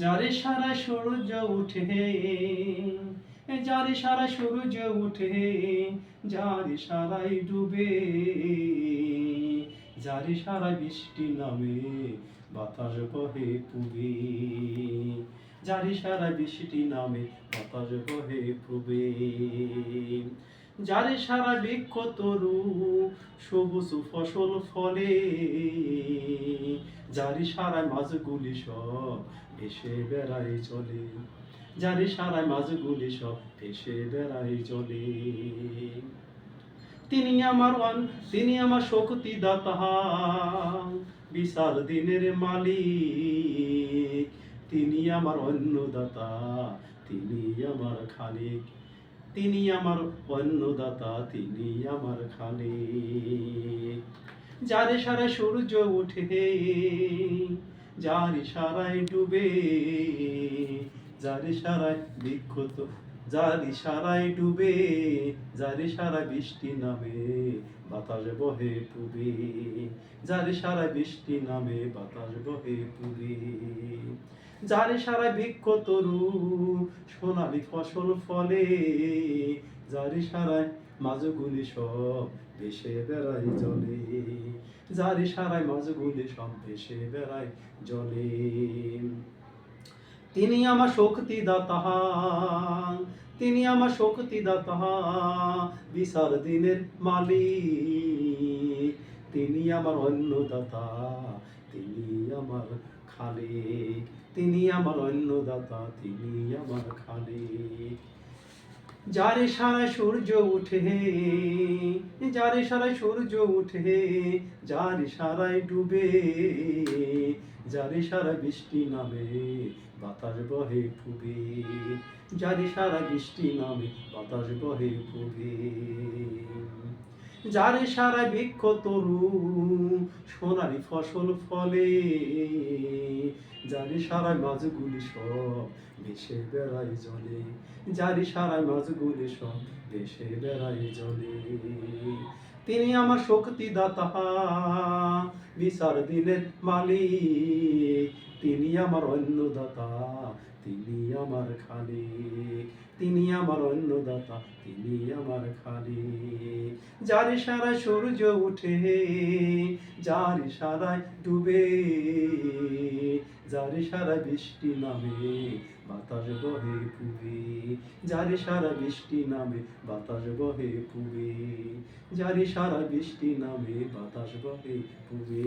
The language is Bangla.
যারে সারা সূর্য উঠে, যারে সারা সূর্য উঠে, যারে সারাই ডুবে, যারে সারা বৃষ্টি নামে বাতাস বহে পুবে, যারে সারা বৃষ্টি নামে বাতাস বহে পুবে, যারে সারা বৃক্ষ তরু সবুজ ফসল ফলে, যারে সারা মাছগুলি সব ভেসে বেড়ায় চলে, যারে সারা মাছগুলি সব ভেসে বেড়ায় চলে। তিনি আমার শক্তি দাতা, বিশাল দিনের মালিক। তিনি আমার অন্নদাতা, তিনি আমার খালিক। তিনি আমার অন্নদাতা, তিনি আমার খালিক। যারে সারা সূর্য উঠে, যার ইশারায় ডুবে, যার ইশারায় বিক্ষত, যার ইশারায় ডুবে, যার ইশারায় বৃষ্টি নামে বাতাস বহে পুবে, যার ইশারায় বৃষ্টি নামে বাতাস বহে পুবে, যার ইশারায় বৃক্ষ তরু সোনালি ফসল ফলে, যার ইশারায় মাছগুলি সব ভেসে বেড়ায় জলে, যার ইশারায় মাছগুলি সব ভেসে বেড়ায় জলে। তিনি আমার শক্তি দাতা, তিনি আমার শক্তি দাতা, বিশাল দিনের মালিক। তিনি আমার অন্নদাতা, তিনি আমার খালিক। তিনি আমার অন্নদাতা, তিনি আমার খালিক। যারে সারা সূর্য উঠে, যারে সারা সূর্য উঠে, যার ইশারায় ডুবে, যারে সারা বৃষ্টি নামে বাতাস বহে পুবে, যারে সারা বৃষ্টি নামে বাতাস বহে পুবে, যারে সারা বৃক্ষ তরু সোনালি ফসল ফলে, যারে সারা মাছগুলি সব ভেসে বেড়ায় জলে, যারে সারা মাছগুলি সব ভেসে বেড়ায় জলে। তিনি আমার শক্তি দাতা, বিশাল দিনের মালিক। তিনি আমার অন্নদাতা, তিনি আমার খালিক। তিনি আমার অন্নদাতা, তিনি আমার খালিক। যার ইশারায় সূর্য উঠে, যার ইশারায় ডুবে, যার ইশারায় বৃষ্টি নামে বাতাস বহে পুবে, যার ইশারায় বৃষ্টি নামে বাতাস বহে পুবে, যার ইশারায় বৃষ্টি নামে বাতাস বহে পুবে।